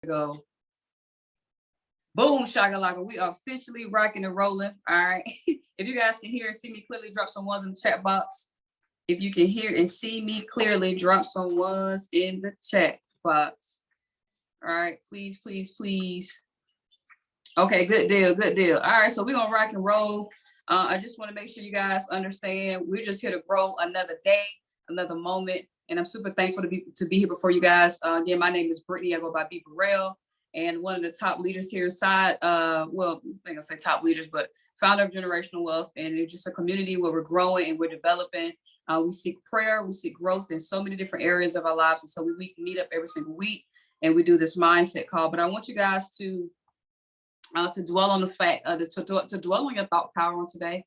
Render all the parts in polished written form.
Go. Boom, shakalaka. We are officially rocking and rolling. All right. If you guys can hear and see me clearly, drop some ones in the chat box. If you can hear and see me clearly, drop some ones in the chat box. All right. Please, please, please. Okay, good deal, good deal. All right, so we're gonna rock and roll. I just want to make sure you guys understand we're just here to grow another day, another moment, and I'm super thankful to be here before you guys. Again, my name is Brittany. I go by B Burrell, and one of the top leaders here inside. Well, I'm not gonna say top leaders, but founder of Generational Wealth, and it's just a community where we're growing and we're developing. We seek prayer, we seek growth in so many different areas of our lives, and so we meet up every single week and we do this mindset call. But I want you guys to dwell on the fact, to dwell on your thought power on today.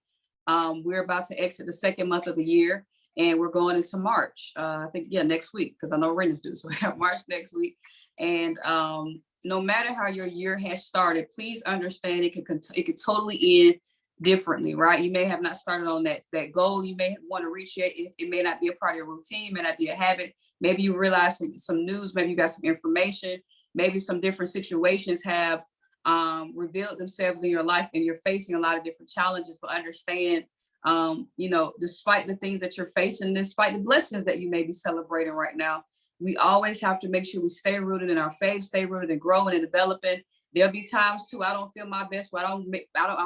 We're about to exit the second month of the year, and we're going into March. I think, yeah, next week, because I know rent is due. So we have March next week. And no matter how your year has started, please understand it could totally end differently, right? You may have not started on that goal. You may want to reach it. It may not be a part of your routine, it may not be a habit. Maybe you realize some news, maybe you got some information, maybe some different situations have revealed themselves in your life and you're facing a lot of different challenges. But understand, despite the things that you're facing, despite the blessings that you may be celebrating right now, we always have to make sure we stay rooted in our faith, stay rooted in growing and developing. There'll be times too I don't feel my best, where I'm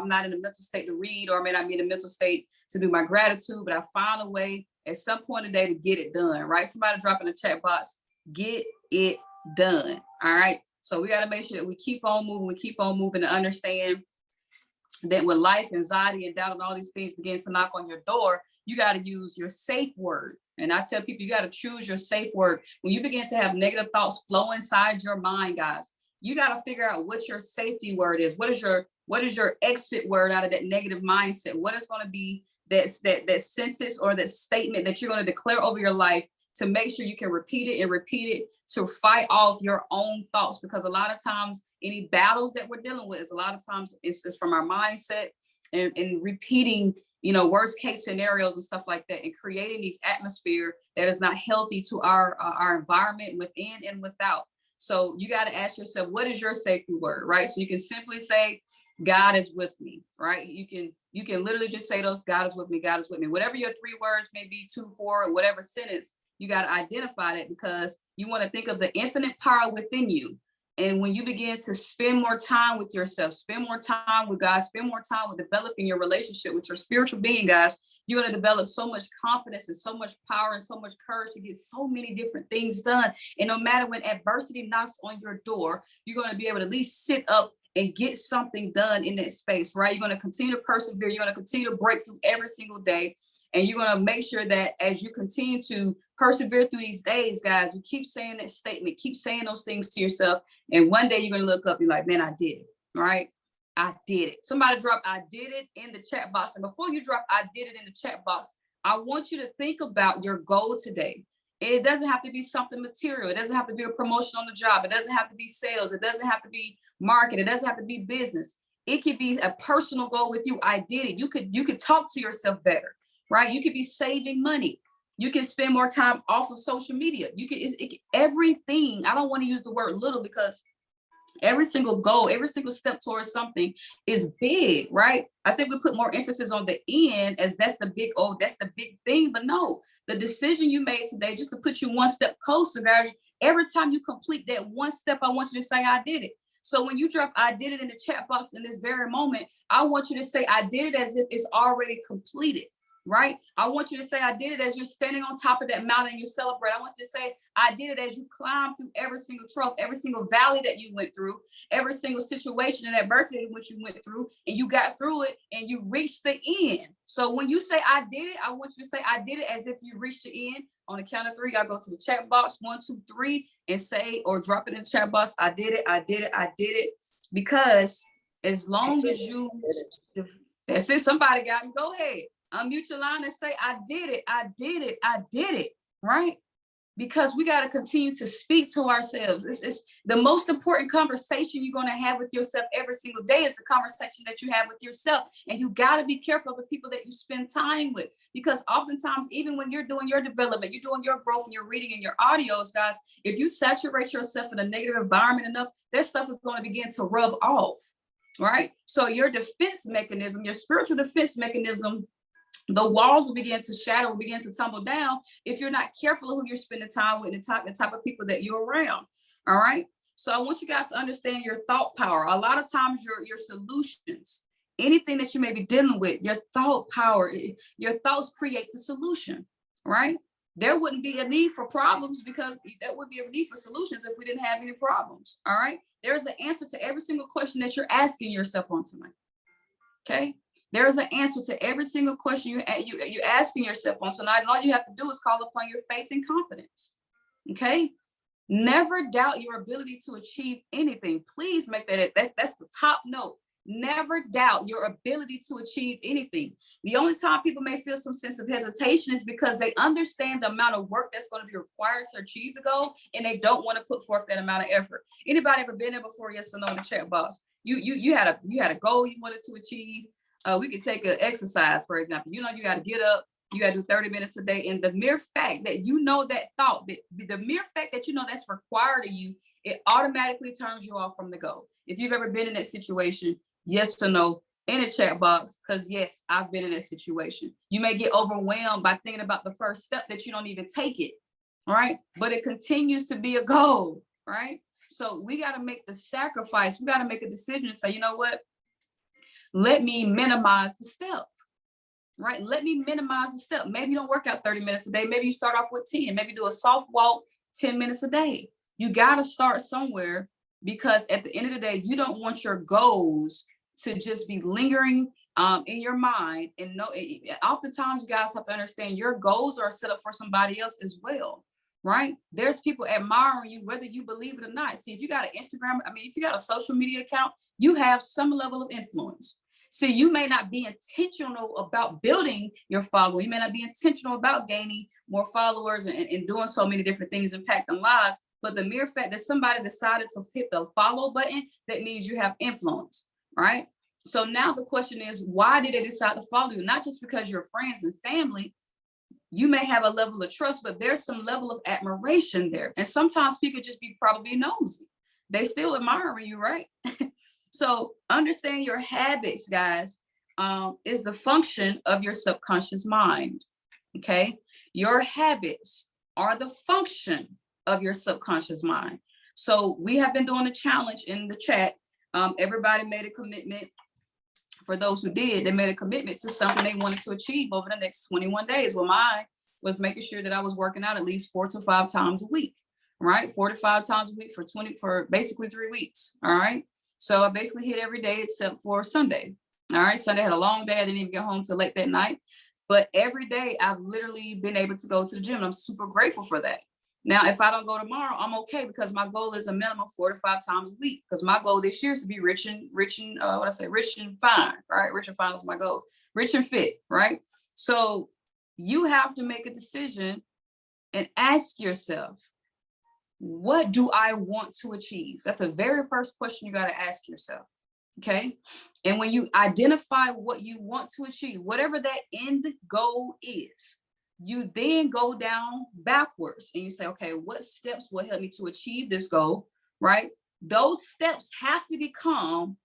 not in the mental state to read, or I may not be in the mental state to do my gratitude, but I find a way at some point today to get it done, right? Somebody drop in the chat box, get it done. All right. So we got to make sure that we keep on moving to understand that when life, anxiety, and doubt and all these things begin to knock on your door, you got to use your safe word. And I tell people, you got to choose your safe word. When you begin to have negative thoughts flow inside your mind, guys, you got to figure out what your safety word is. What is your exit word out of that negative mindset? What is going to be that sentence or that statement that you're going to declare over your life to make sure you can repeat it to fight off your own thoughts? Because a lot of times any battles that we're dealing with is a lot of times it's from our mindset and repeating, worst case scenarios and stuff like that, and creating these atmosphere that is not healthy to our environment within and without. So you got to ask yourself, what is your safety word, right? So you can simply say, God is with me, right? You can literally just say those, God is with me, God is with me. Whatever your 3 words may be, 2, 4, whatever sentence, you got to identify that, because you want to think of the infinite power within you. And when you begin to spend more time with yourself, spend more time with God, spend more time with developing your relationship with your spiritual being, guys, you're going to develop so much confidence and so much power and so much courage to get so many different things done. And no matter when adversity knocks on your door, you're going to be able to at least sit up and get something done in that space, right? You're going to continue to persevere. You're going to continue to break through every single day. And you're going to make sure that as you continue to persevere through these days, guys, you keep saying that statement, keep saying those things to yourself. And one day you're going to look up and be like, man, I did it, right? I did it. Somebody drop, I did it in the chat box. And before you drop, I did it in the chat box, I want you to think about your goal today. It doesn't have to be something material. It doesn't have to be a promotion on the job. It doesn't have to be sales. It doesn't have to be market. It doesn't have to be business. It could be a personal goal with you. I did it. You could talk to yourself better, right? You could be saving money. You can spend more time off of social media. You can, everything. I don't want to use the word little, because every single goal, every single step towards something is big, right? I think we put more emphasis on the end as that's the big, that's the big thing. But no, the decision you made today just to put you one step closer, guys, every time you complete that one step, I want you to say, I did it. So when you drop, I did it in the chat box in this very moment, I want you to say, I did it as if it's already completed. Right? I want you to say, I did it as you're standing on top of that mountain and you celebrate. I want you to say, I did it as you climb through every single trough, every single valley that you went through, every single situation and adversity which you went through, and you got through it and you reached the end. So when you say, I did it, I want you to say, I did it as if you reached the end. On the count of 3, y'all go to the chat box, 1, 2, 3, and say, or drop it in the chat box, I did it, I did it, I did it. Because as long as you, that's it, somebody got me, go ahead. Unmute your line and say, I did it, I did it, I did it, right? because we got to continue to speak to ourselves. It's the most important conversation you're going to have with yourself every single day is the conversation that you have with yourself. And you got to be careful of the people that you spend time with, because oftentimes, even when you're doing your development, you're doing your growth and you're reading in your audios, guys, if you saturate yourself in a negative environment enough, that stuff is going to begin to rub off, right? So your defense mechanism, your spiritual defense mechanism, the walls will begin to shatter, will begin to tumble down if you're not careful of who you're spending time with and the type of people that you're around. All right. So I want you guys to understand your thought power. A lot of times your solutions, anything that you may be dealing with, your thought power, your thoughts create the solution, right? There wouldn't be a need for problems, because there would be a need for solutions if we didn't have any problems. All right. There's an answer to every single question that you're asking yourself on tonight. Okay. There is an answer to every single question you're asking yourself on tonight. And all you have to do is call upon your faith and confidence. Okay. Never doubt your ability to achieve anything. Please make that's the top note. Never doubt your ability to achieve anything. The only time people may feel some sense of hesitation is because they understand the amount of work that's going to be required to achieve the goal, and they don't want to put forth that amount of effort. Anybody ever been there before? Yes or no in the chat box. You had a goal you wanted to achieve. We could take an exercise, for example. You know, you got to get up, you got to do 30 minutes a day. And the mere fact that you know that thought, the mere fact that you know that's required of you, it automatically turns you off from the goal. If you've ever been in that situation, yes or no in the chat box, because yes, I've been in that situation. You may get overwhelmed by thinking about the first step that you don't even take it, right? But it continues to be a goal, right? So we got to make the sacrifice. We got to make a decision and say, you know what? Let me minimize the step, right? Let me minimize the step. Maybe you don't work out 30 minutes a day. Maybe you start off with 10. Maybe do a soft walk 10 minutes a day. You got to start somewhere, because at the end of the day, you don't want your goals to just be lingering in your mind. And oftentimes, you guys have to understand your goals are set up for somebody else as well, right? There's people admiring you, whether you believe it or not. See, if you got an Instagram, if you got a social media account, you have some level of influence. So you may not be intentional about building your following. You may not be intentional about gaining more followers and doing so many different things, impacting lives. But the mere fact that somebody decided to hit the follow button, that means you have influence, right? So now the question is, why did they decide to follow you? Not just because you're friends and family. You may have a level of trust, but there's some level of admiration there. And sometimes people just be probably nosy. They still admiring you, right? So understand your habits, guys, is the function of your subconscious mind, okay? Your habits are the function of your subconscious mind. So we have been doing a challenge in the chat. Everybody made a commitment. For those who did, they made a commitment to something they wanted to achieve over the next 21 days. Well, mine was making sure that I was working out at least 4 to 5 times a week, right? 4 to 5 times a week for basically 3 weeks, all right? So I basically hit every day except for Sunday. All right. Sunday had a long day. I didn't even get home till late that night. But every day I've literally been able to go to the gym. And I'm super grateful for that. Now, if I don't go tomorrow, I'm okay, because my goal is a minimum 4 to 5 times a week. Because my goal this year is to be rich and fine, right? Rich and fine is my goal. Rich and fit, right? So you have to make a decision and ask yourself, what do I want to achieve? That's the very first question you got to ask yourself. Okay. And when you identify what you want to achieve, whatever that end goal is, you then go down backwards and you say, okay, what steps will help me to achieve this goal, right? Those steps have to become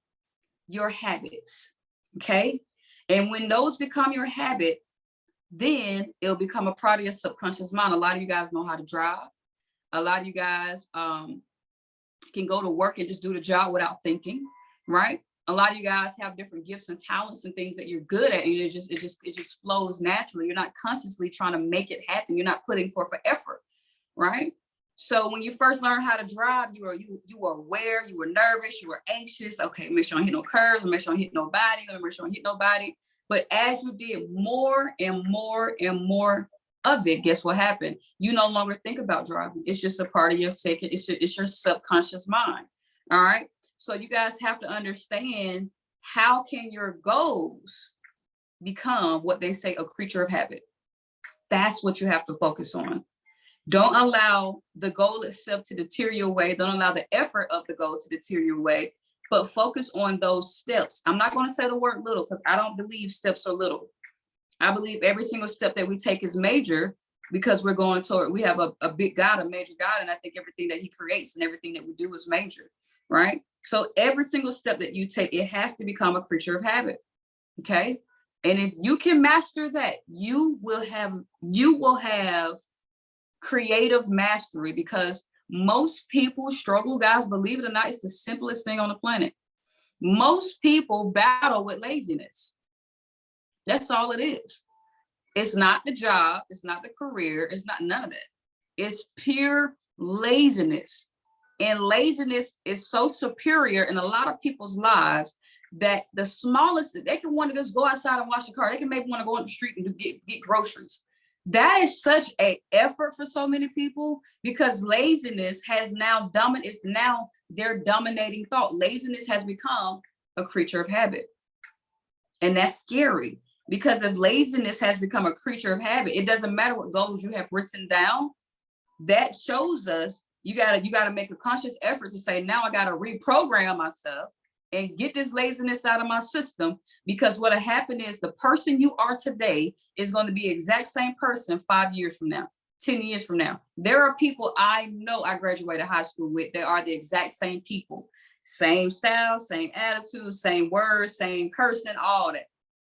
your habits. Okay. And when those become your habit, then it'll become a part of your subconscious mind. A lot of you guys know how to drive. A lot of you guys can go to work and just do the job without thinking, right? A lot of you guys have different gifts and talents and things that you're good at, and it just flows naturally. You're not consciously trying to make it happen. You're not putting forth an effort, right? So when you first learned how to drive, you were aware, you were nervous, you were anxious. Okay, make sure I don't hit no curves, make sure I don't hit nobody, make sure I don't hit nobody. But as you did more and more and more of it, guess what happened? You no longer think about driving. It's just a part of your second. It's your subconscious mind. All right. So you guys have to understand, how can your goals become what they say, a creature of habit? That's what you have to focus on. Don't allow the goal itself to deter you away. Don't allow the effort of the goal to deter you away, but focus on those steps. I'm not going to say the word little because I don't believe steps are little. I believe every single step that we take is major because we're going toward, we have a big God, a major God. And I think everything that he creates and everything that we do is major, right? So every single step that you take, it has to become a creature of habit. Okay. And if you can master that, you will have creative mastery, because most people struggle, guys, believe it or not, it's the simplest thing on the planet. Most people battle with laziness. That's all it is. It's not the job, it's not the career, it's not none of that. It's pure laziness. And laziness is so superior in a lot of people's lives that the smallest, they can want to just go outside and wash the car. They can maybe want to go on the street and get groceries. That is such an effort for so many people because laziness has now it's now their dominating thought. Laziness has become a creature of habit. And that's scary, because if laziness has become a creature of habit, it doesn't matter what goals you have written down. That shows us you gotta make a conscious effort to say, now I gotta reprogram myself and get this laziness out of my system, because what'll happen is the person you are today is going to be the exact same person 5 years from now, 10 years from now. There are people I know I graduated high school with. They are the exact same people, same style, same attitude, same words, same cursing, all that.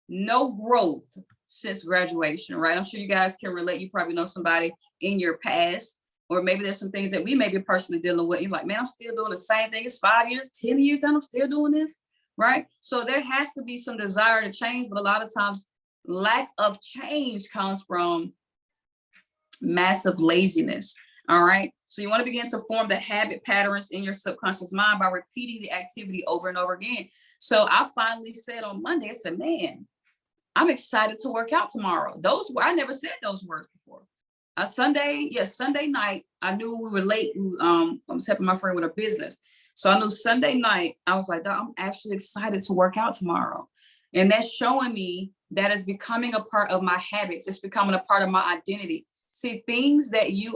No growth since graduation, right? I'm sure you guys can relate. You probably know somebody in your past, or maybe there's some things that we may be personally dealing with. You're like, man, I'm still doing the same thing. It's 5 years, 10 years, and I'm still doing this, right? So there has to be some desire to change, but a lot of times lack of change comes from massive laziness, all right? So you want to begin to form the habit patterns in your subconscious mind by repeating the activity over and over again. So I finally said on Monday, I said, man, I'm excited to work out tomorrow. I never said those words before. Sunday night, I knew we were late. I was helping my friend with her business. So I knew Sunday night, I was like, I'm actually excited to work out tomorrow. And that's showing me that it's becoming a part of my habits. It's becoming a part of my identity. See, things that you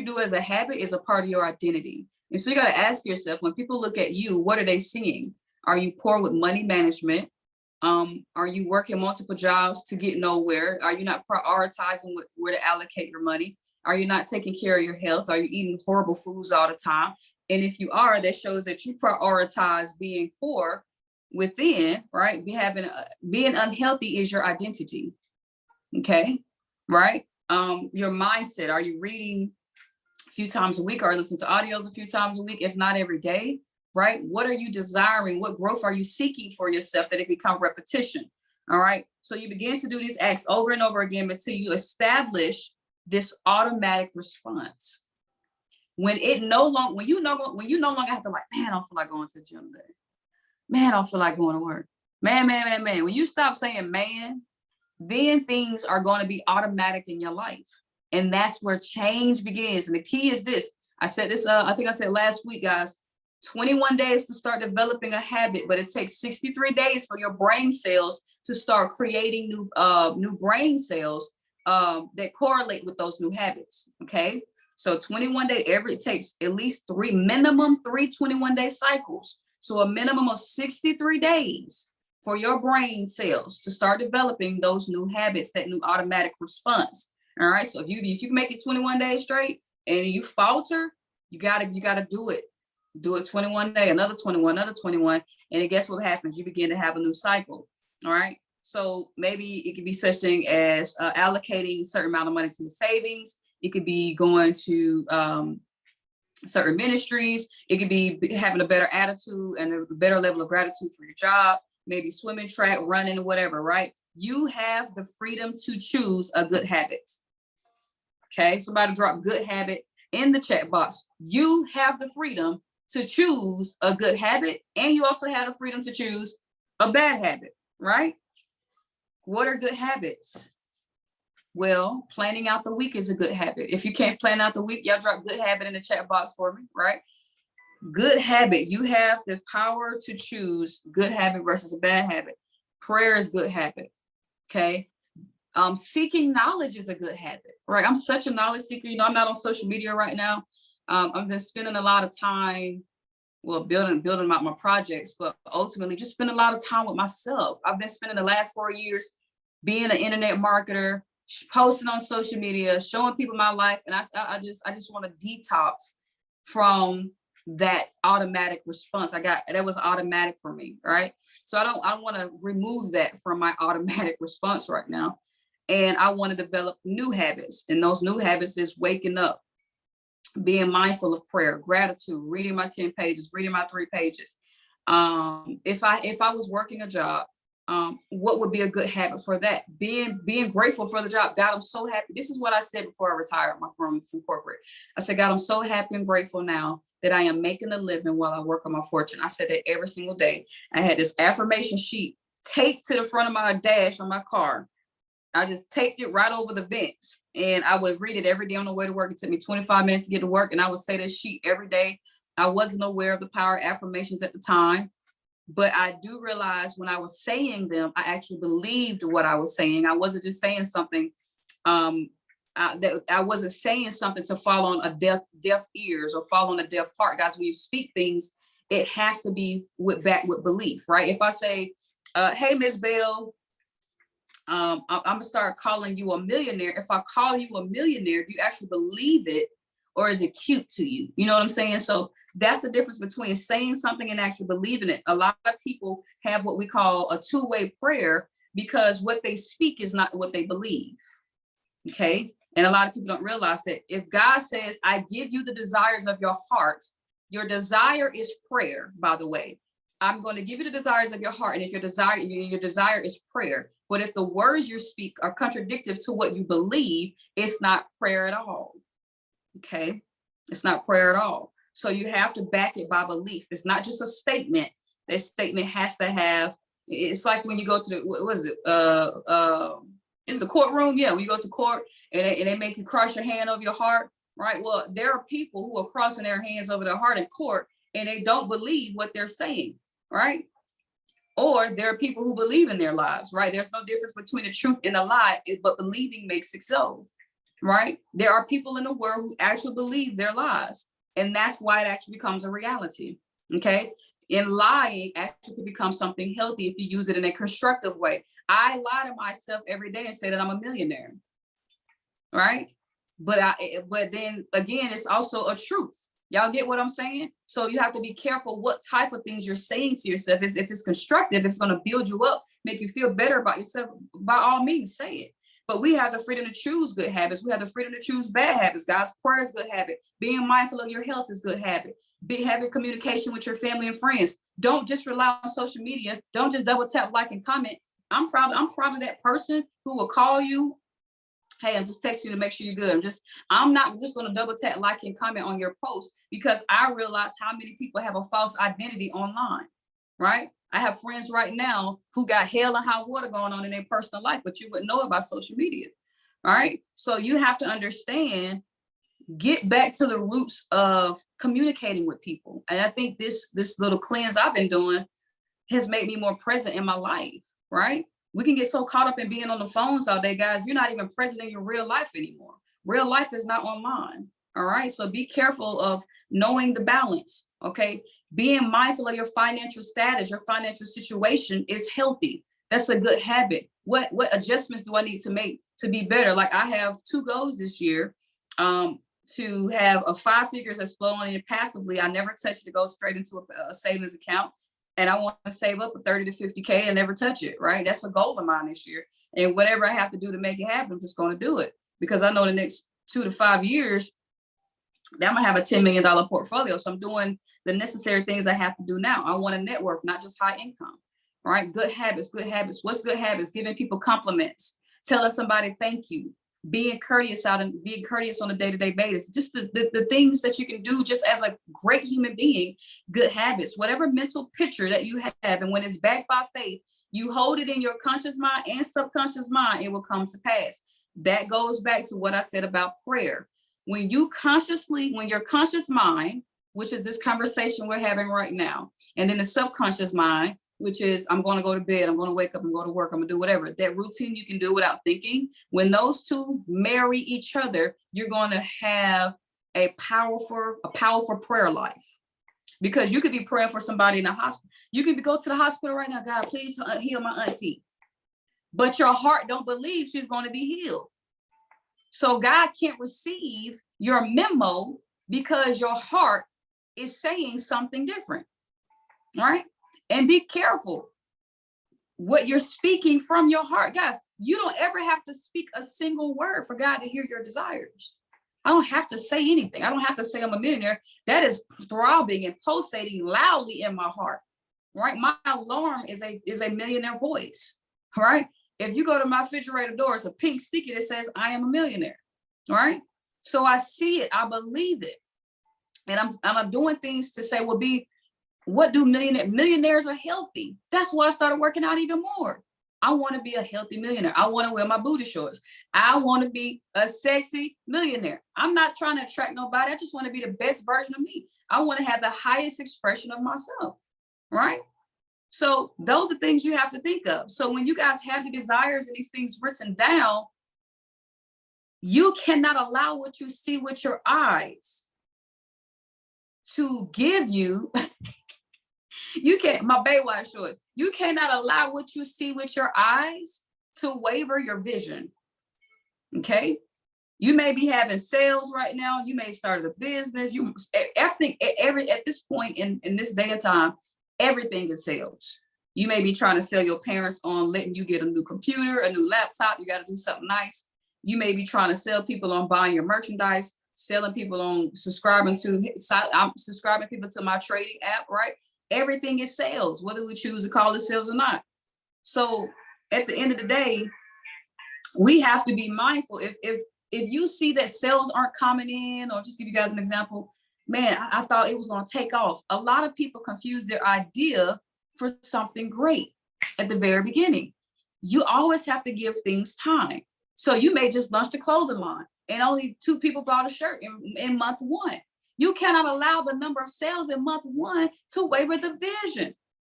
do as a habit is a part of your identity. And so you got to ask yourself, when people look at you, what are they seeing? Are you poor with money management? Are you working multiple jobs to get nowhere? Are you not prioritizing where to allocate your money? Are you not taking care of your health? Are you eating horrible foods all the time? And if you are, that shows that you prioritize being poor within, right? Being unhealthy is your identity. Okay, right? Your mindset. Are you reading a few times a week, or listen to audios a few times a week, if not every day? Right? What are you desiring? What growth are you seeking for yourself that it become repetition? All right. So you begin to do these acts over and over again until you establish this automatic response. When you no longer have to like, man, I don't feel like going to the gym today. Man, I don't feel like going to work. Man. When you stop saying man, then things are going to be automatic in your life. And that's where change begins. And the key is this. I said this, I think I said last week, guys. 21 days to start developing a habit, but it takes 63 days for your brain cells to start creating new brain cells that correlate with those new habits. Okay, so 21 days. It takes at least minimum three 21-day cycles. So a minimum of 63 days for your brain cells to start developing those new habits, that new automatic response. All right. So if you can make it 21 days straight and you falter, you gotta do it. Do it 21 days, another 21, another 21. And then guess what happens? You begin to have a new cycle. All right. So maybe it could be such thing as allocating a certain amount of money to the savings. It could be going to certain ministries. It could be having a better attitude and a better level of gratitude for your job, maybe swimming, track, running, whatever, right? You have the freedom to choose a good habit. Okay. Somebody drop good habit in the chat box. You have the freedom to choose a good habit, and you also have the freedom to choose a bad habit, right? What are good habits? Well, planning out the week is a good habit. If you can't plan out the week, y'all drop good habit in the chat box for me, right? Good habit. You have the power to choose good habit versus a bad habit. Prayer is good habit. Okay. Seeking knowledge is a good habit, right? I'm such a knowledge seeker. You know, I'm not on social media right now. I've been spending a lot of time, well, building out my projects, but ultimately just spend a lot of time with myself. I've been spending the last 4 years being an internet marketer, posting on social media, showing people my life. And I just want to detox from that automatic response. That was automatic for me, right? So I want to remove that from my automatic response right now. And I want to develop new habits. And those new habits is waking up, being mindful of prayer, gratitude, reading my 10 pages, reading my 3 pages. If I was working a job, what would be a good habit for that? Being grateful for the job. God, I'm so happy. This is what I said before I retired from corporate. I said, God, I'm so happy and grateful now that I am making a living while I work on my fortune. I said that every single day. I had this affirmation sheet taped to the front of my dash on my car. I just taped it right over the vents, and I would read it every day on the way to work. It took me 25 minutes to get to work, and I would say this sheet every day. I wasn't aware of the power of affirmations at the time, but I do realize when I was saying them, I actually believed what I was saying. I wasn't just saying something that I wasn't saying something to fall on a deaf ears or fall on a deaf heart. Guys, when you speak things, it has to be backed with belief, right? If I say, hey, Ms. Bell, I'm gonna start calling you a millionaire. If I call you a millionaire, do you actually believe it, or is it cute to you? You know what I'm saying? So that's the difference between saying something and actually believing it. A lot of people have what we call a two-way prayer because what they speak is not what they believe. Okay. And a lot of people don't realize that if God says, I give you the desires of your heart, your desire is prayer, by the way. I'm going to give you the desires of your heart. And if your desire is prayer, but if the words you speak are contradictory to what you believe, it's not prayer at all. Okay. It's not prayer at all. So you have to back it by belief. It's not just a statement. That statement has to have, it's like when you go to the, what is it? Is the courtroom? Yeah. When you go to court and they make you cross your hand over your heart, right? Well, there are people who are crossing their hands over their heart in court and they don't believe what they're saying. Right? Or there are people who believe in their lies, right? There's no difference between the truth and a lie, but believing makes it so, right? There are people in the world who actually believe their lies, and that's why it actually becomes a reality, okay? And lying actually could become something healthy if you use it in a constructive way. I lie to myself every day and say that I'm a millionaire, right? But then again, it's also a truth. Y'all get what I'm saying? So you have to be careful what type of things you're saying to yourself. If it's constructive, it's going to build you up, make you feel better about yourself, by all means, say it. But we have the freedom to choose good habits. We have the freedom to choose bad habits, guys. Prayer is good habit. Being mindful of your health is good habit. Having communication with your family and friends. Don't just rely on social media. Don't just double tap, like, and comment. I'm probably that person who will call you. Hey, I'm just texting you to make sure you're good. I'm not just going to double tap, like, and comment on your post because I realize how many people have a false identity online, right? I have friends right now who got hell and high water going on in their personal life, but you wouldn't know about social media, all right? So you have to understand, get back to the roots of communicating with people. And I think this little cleanse I've been doing has made me more present in my life, right? We can get so caught up in being on the phones all day, guys. You're not even present in your real life anymore. Real life is not online. All right. So be careful of knowing the balance. Okay. Being mindful of your financial status, your financial situation is healthy. That's a good habit. What adjustments do I need to make to be better? Like I have 2 goals this year, to have a 5 figures that's flowing in passively. I never touch it to go straight into a savings account. And I want to save up a 30 to 50K and never touch it, right? That's a goal of mine this year. And whatever I have to do to make it happen, I'm just going to do it because I know the next 2 to 5 years that I'm going to have a $10 million portfolio. So I'm doing the necessary things I have to do now. I want a network, not just high income, right? Good habits, good habits. What's good habits? Giving people compliments, telling somebody thank you, being courteous on a day-to-day basis, just the things that you can do just as a great human being, good habits, whatever mental picture that you have. And when it's backed by faith, you hold it in your conscious mind and subconscious mind, it will come to pass. That goes back to what I said about prayer. When your conscious mind which is this conversation we're having right now. And then the subconscious mind, which is I'm going to go to bed, I'm going to wake up, I'm going to work, I'm going to do whatever. That routine you can do without thinking. When those two marry each other, you're going to have a powerful prayer life. Because you could be praying for somebody in the hospital. You could go to the hospital right now, God, please heal my auntie. But your heart don't believe she's going to be healed. So God can't receive your memo because your heart is saying something different, right? And be careful what you're speaking from your heart. Guys, you don't ever have to speak a single word for God to hear your desires. I don't have to say anything. I don't have to say I'm a millionaire. That is throbbing and pulsating loudly in my heart, right? My alarm is a millionaire voice, right? If you go to my refrigerator door, it's a pink sticky that says I am a millionaire, right? So I see it, I believe it. And I'm doing things to say, well, what do millionaires are healthy. That's why I started working out even more. I want to be a healthy millionaire. I want to wear my booty shorts. I want to be a sexy millionaire. I'm not trying to attract nobody. I just want to be the best version of me. I want to have the highest expression of myself, right? So those are things you have to think of. So when you guys have the desires and these things written down, you cannot allow what you see with your eyes to give you, you can't, my Baywatch shorts, you cannot allow what you see with your eyes to waver your vision, okay? You may be having sales right now. You may start a business. Everything, at this point in this day and time, everything is sales. You may be trying to sell your parents on letting you get a new computer, a new laptop. You got to do something nice. You may be trying to sell people on buying your merchandise, selling people on subscribing people to my trading app, right? Everything is sales, whether we choose to call it sales or not. So at the end of the day, we have to be mindful. If you see that sales aren't coming in, or just give you guys an example, man, I thought it was going to take off. A lot of people confuse their idea for something great at the very beginning. You always have to give things time. So you may just launch the clothing line and only 2 people bought a shirt in month 1. You cannot allow the number of sales in month 1 to waver the vision.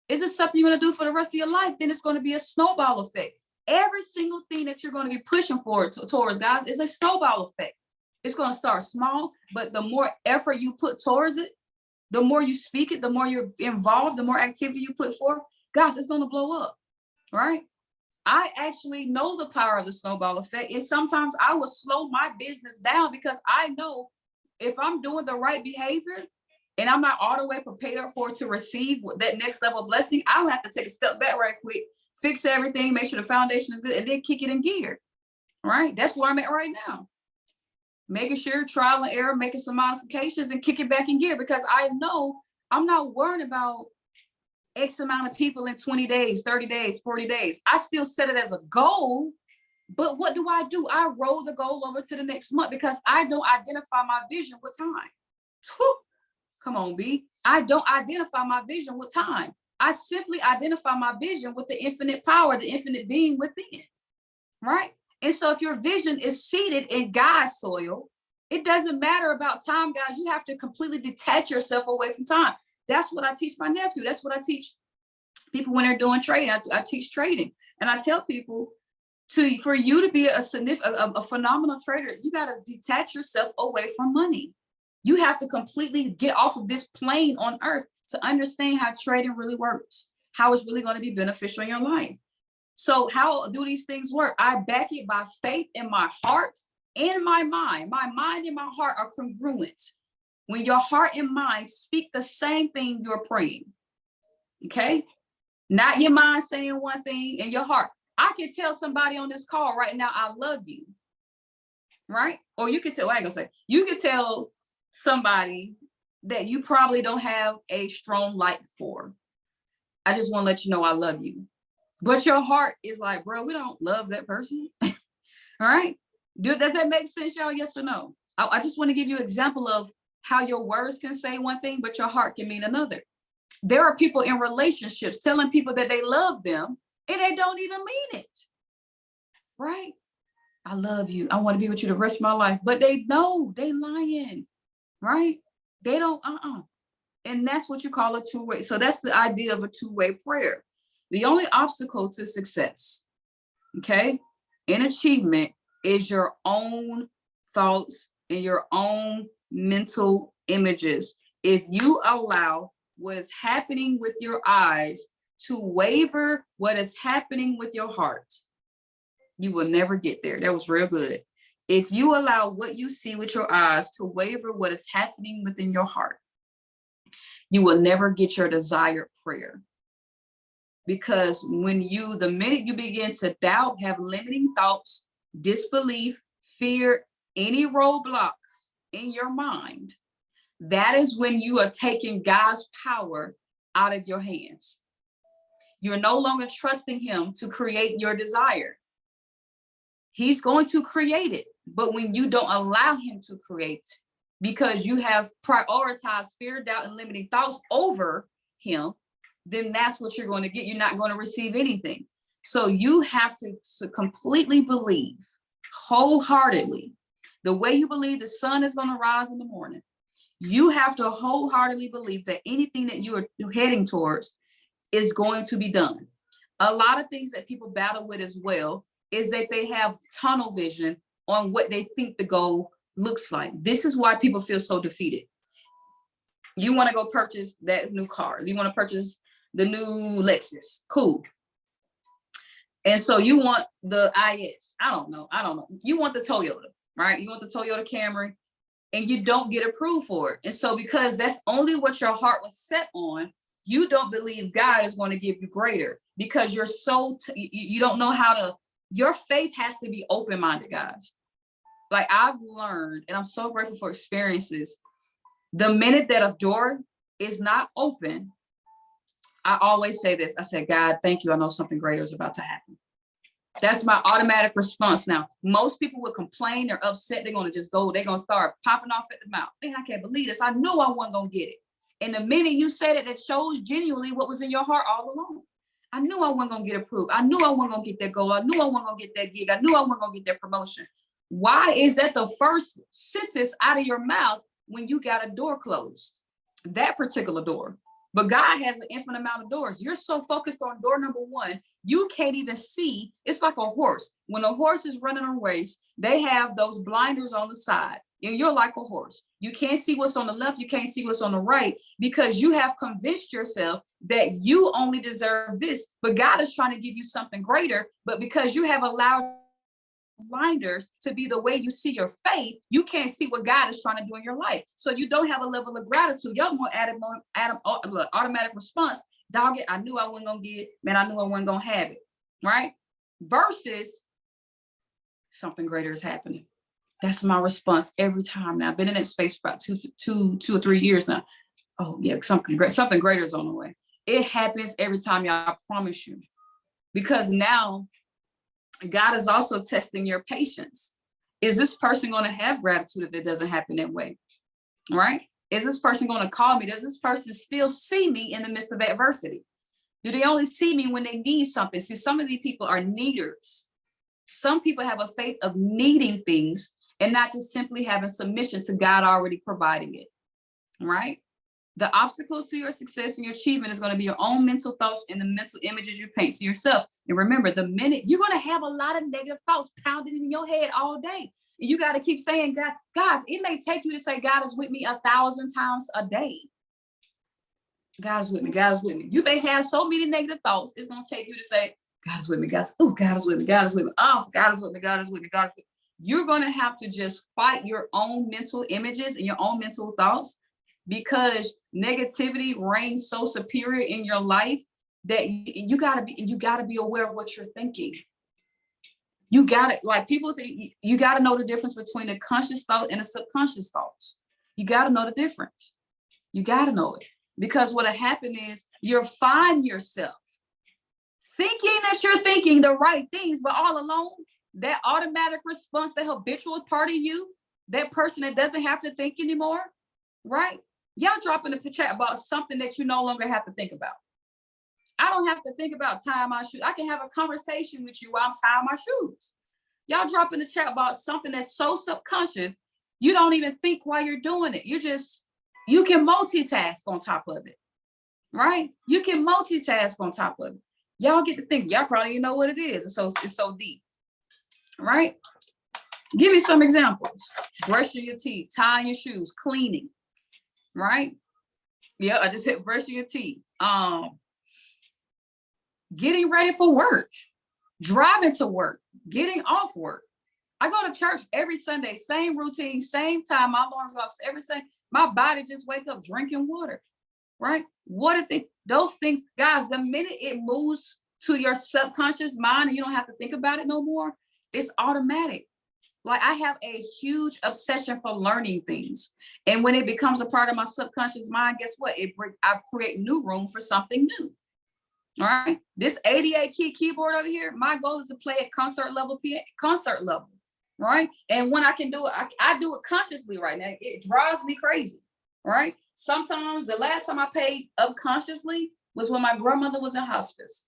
Is this something you're going to do for the rest of your life? Then it's going to be a snowball effect. Every single thing that you're going to be pushing towards, guys, is a snowball effect. It's going to start small, but the more effort you put towards it, the more you speak it, the more you're involved, the more activity you put forth, guys, it's going to blow up, right? I actually know the power of the snowball effect. And sometimes I will slow my business down because I know if I'm doing the right behavior and I'm not all the way prepared to receive that next level of blessing, I'll have to take a step back right quick, fix everything, make sure the foundation is good, and then kick it in gear, right? That's where I'm at right now. Making sure, trial and error, making some modifications and kick it back in gear, because I know I'm not worried about X amount of people in 20 days, 30 days, 40 days. I still set it as a goal, but what do? I roll the goal over to the next month because I don't identify my vision with time. Whew. Come on, B. I don't identify my vision with time. I simply identify my vision with the infinite power, the infinite being within, right? And so if your vision is seated in God's soil, it doesn't matter about time, guys. You have to completely detach yourself away from time. That's what I teach my nephew. That's what I teach people when they're doing trading. I teach trading. And I tell people, for you to be a phenomenal trader, you got to detach yourself away from money. You have to completely get off of this plane on earth to understand how trading really works, how it's really going to be beneficial in your life. So how do these things work? I back it by faith in my heart and my mind. My mind and my heart are congruent. When your heart and mind speak the same thing, you're praying, okay? Not your mind saying one thing and your heart. I can tell somebody on this call right now, I love you, right? Or you can tell, I ain't gonna say, you can tell somebody that you probably don't have a strong like for. I just want to let you know I love you. But your heart is like, bro, we don't love that person. All right. Does that make sense, y'all? Yes or no? I just want to give you an example of how your words can say one thing, but your heart can mean another. There are people in relationships telling people that they love them and they don't even mean it. Right? I love you. I want to be with you the rest of my life. But they know they lying. Right? They don't, And that's what you call a two-way. So that's the idea of a two-way prayer. The only obstacle to success, okay, in achievement is your own thoughts and your own mental images. If you allow what is happening with your eyes to waver what is happening with your heart, you will never get there. That was real good. If you allow what you see with your eyes to waver what is happening within your heart, you will never get your desired prayer. Because the minute you begin to doubt, have limiting thoughts, disbelief, fear, any roadblocks in your mind, that is when you are taking God's power out of your hands. You're no longer trusting him to create your desire. He's going to create it. But when you don't allow him to create, because you have prioritized fear, doubt, and limiting thoughts over him, then that's what you're going to get. You're not going to receive anything. So you have to completely believe wholeheartedly. The way you believe the sun is going to rise in the morning, you have to wholeheartedly believe that anything that you are heading towards is going to be done. A lot of things that people battle with as well is that they have tunnel vision on what they think the goal looks like. This is why people feel so defeated. You want to go purchase that new car. You want to purchase the new Lexus. Cool. And so you want the IS. I don't know. You want the Toyota, right? You want the Toyota Camry, and you don't get approved for it. And so because that's only what your heart was set on, you don't believe God is going to give you greater, because you're you don't know how to, your faith has to be open-minded, guys. Like I've learned, and I'm so grateful for experiences. The minute that a door is not open, I always say this. I say, God, thank you. I know something greater is about to happen. That's my automatic response now. Most people would complain, they're upset, they're going to just go, they're going to start popping off at the mouth. Man, I can't believe this. I knew I wasn't going to get it. And the minute you said it, that shows genuinely what was in your heart all along. I knew I wasn't going to get approved. I knew I wasn't going to get that goal. I knew I wasn't going to get that gig. I knew I wasn't going to get that promotion. Why is that the first sentence out of your mouth when you got a door closed? That particular door. But God has an infinite amount of doors. You're so focused on door number one, you can't even see. It's like a horse. When a horse is running a race, they have those blinders on the side. And you're like a horse. You can't see what's on the left. You can't see what's on the right, because you have convinced yourself that you only deserve this. But God is trying to give you something greater. But because you have allowed blinders to be the way you see your faith, you can't see what God is trying to do in your life. So you don't have a level of gratitude. You're more automatic response. Dog it, I knew I wasn't gonna get it. Man, I knew I wasn't gonna have it. Right? Versus something greater is happening. That's my response every time. Now I've been in that space for about two or 3 years now. Oh yeah, something greater is on the way. It happens every time, y'all. I promise you. Because now God is also testing your patience. Is this person going to have gratitude if it doesn't happen that way? Right? Is this person going to call me? Does this person still see me in the midst of adversity? Do they only see me when they need something? See, some of these people are needers. Some people have a faith of needing things and not just simply having submission to God already providing it. Right? The obstacles to your success and your achievement is going to be your own mental thoughts and the mental images you paint to yourself. And remember, the minute you're going to have a lot of negative thoughts pounding in your head all day. And you got to keep saying, God, guys, it may take you to say God is with me 1,000 times a day. God is with me. God is with me. You may have so many negative thoughts. It's going to take you to say, God is with me. God is with me. God is with me. Oh, God is with me. God is with me. God is with me. You're going to have to just fight your own mental images and your own mental thoughts, because negativity reigns so superior in your life that you gotta be aware of what you're thinking. You gotta, like people think, you gotta know the difference between the conscious thought and the subconscious thoughts. You gotta know the difference. You gotta know it, because what'll happen is you'll find yourself thinking that you're thinking the right things, but all along, that automatic response, that habitual part of you, that person that doesn't have to think anymore, right? Y'all drop in the chat about something that you no longer have to think about. I don't have to think about tying my shoes. I can have a conversation with you while I'm tying my shoes. Y'all drop in the chat about something that's so subconscious, you don't even think while you're doing it. You just You can multitask on top of it, right? You can multitask on top of it. Y'all get to think, y'all probably know what it is. It's so deep, right? Give me some examples. Brushing your teeth, tying your shoes, cleaning, right? Yeah, I just hit brushing your teeth. Getting ready for work, driving to work, getting off work. I go to church every Sunday, same routine, same time. My alarms go off every Sunday. My body just wake up drinking water, right? What are those things, guys? The minute it moves to your subconscious mind and you don't have to think about it no more, it's automatic. Like I have a huge obsession for learning things, and when it becomes a part of my subconscious mind, guess what? I create new room for something new. All right, this 88 key keyboard over here, my goal is to play at concert level, right? And when I can do it, I do it consciously right now. It drives me crazy, right? Sometimes the last time I played unconsciously was when my grandmother was in hospice.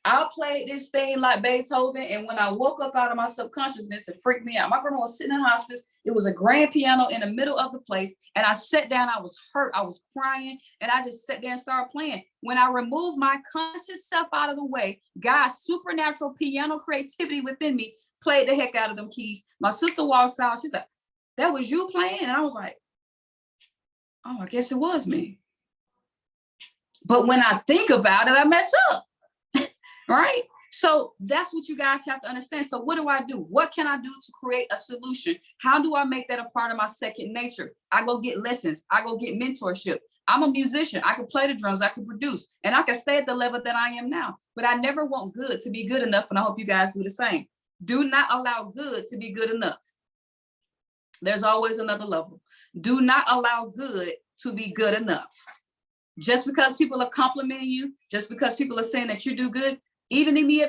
I played this thing like Beethoven, and when I woke up out of my subconsciousness, it freaked me out. My grandma was sitting in hospice. It was a grand piano in the middle of the place, and I sat down. I was hurt. I was crying, and I just sat there and started playing. When I removed my conscious self out of the way, God's supernatural piano creativity within me played the heck out of them keys. My sister walks out. She's like, "That was you playing?" And I was like, "Oh, I guess it was me." But when I think about it, I mess up. Right? So that's what you guys have to understand. So what do? What can I do to create a solution? How do I make that a part of my second nature? I go get lessons. I go get mentorship. I'm a musician. I can play the drums. I can produce. And I can stay at the level that I am now. But I never want good to be good enough. And I hope you guys do the same. Do not allow good to be good enough. There's always another level. Do not allow good to be good enough. Just because people are complimenting you, just because people are saying that you do good, even me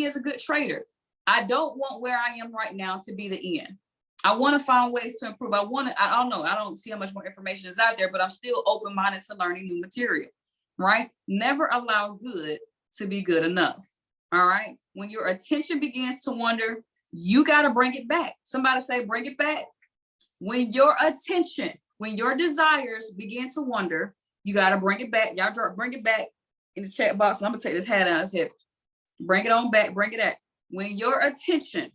as a good trader, I don't want where I am right now to be the end. I want to find ways to improve. I don't know. I don't see how much more information is out there, but I'm still open-minded to learning new material, right? Never allow good to be good enough. All right. When your attention begins to wander, you got to bring it back. Somebody say, bring it back. When your attention, when your desires begin to wander, you got to bring it back. Y'all bring it back in the chat box. And I'm going to take this hat out of his head. Bring it on back, bring it back. When your attention,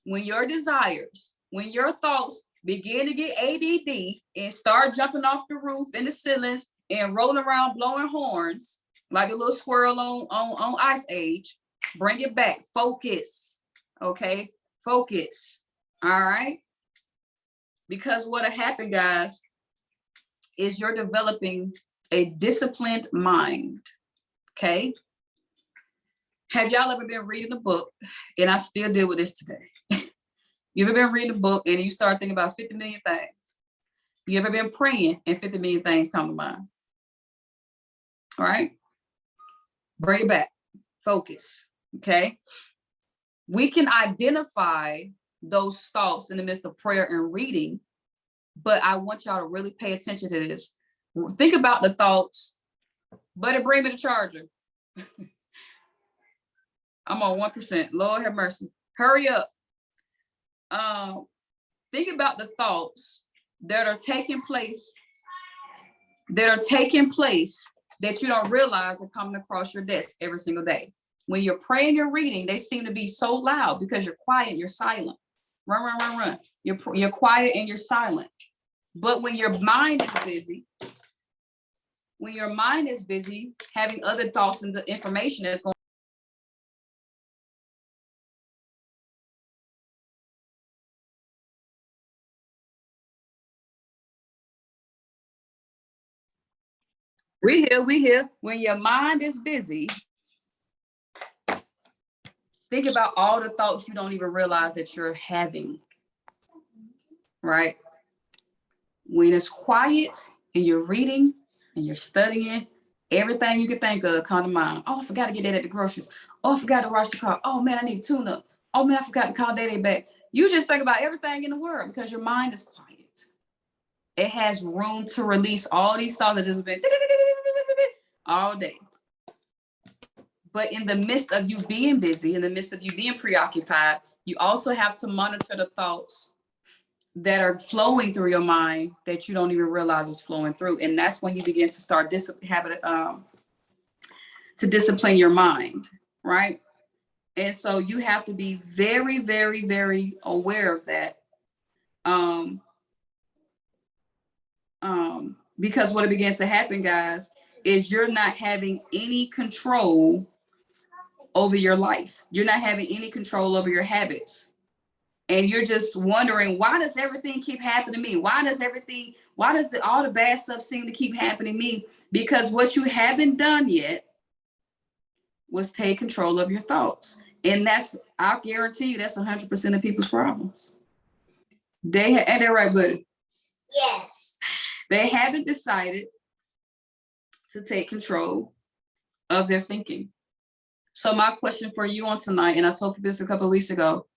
when your desires, when your thoughts begin to get ADD and start jumping off the roof and the ceilings and rolling around blowing horns like a little squirrel on Ice Age, bring it back. Focus, okay? Focus, all right? Because what'll happen, guys, is you're developing a disciplined mind, okay? Have y'all ever been reading a book, and I still deal with this today? You ever been reading a book and you start thinking about 50 million things? You ever been praying and 50 million things come to mind? All right? Bring it back. Focus, okay? We can identify those thoughts in the midst of prayer and reading, but I want y'all to really pay attention to this. Think about the thoughts, but bring me the charger. I'm on 1%. Lord have mercy. Hurry up. Think about the thoughts that are taking place that you don't realize are coming across your desk every single day. When you're praying and reading, they seem to be so loud because you're quiet, you're silent. Run. You're quiet and you're silent. But when your mind is busy, having other thoughts and the information that's going. We here. When your mind is busy, think about all the thoughts you don't even realize that you're having, right? When it's quiet and you're reading and you're studying, everything you can think of come to mind. Oh, I forgot to get that at the groceries. Oh, I forgot to wash the car. Oh man, I need to tune up. Oh man, I forgot to call Daddy back. You just think about everything in the world because your mind is quiet. It has room to release all these thoughts that just been all day. But in the midst of you being busy, in the midst of you being preoccupied, you also have to monitor the thoughts that are flowing through your mind that you don't even realize is flowing through. And that's when you begin to start to discipline your mind, right? And so you have to be very, very, very aware of that. Because what began to happen, guys, is you're not having any control over your life. You're not having any control over your habits. And you're just wondering, why does everything keep happening to me? Why does all the bad stuff seem to keep happening to me? Because what you haven't done yet was take control of your thoughts. And I guarantee you, that's 100% of people's problems. And they're right, buddy. Yes. They haven't decided to take control of their thinking. So my question for you on tonight, and I told you this a couple of weeks ago,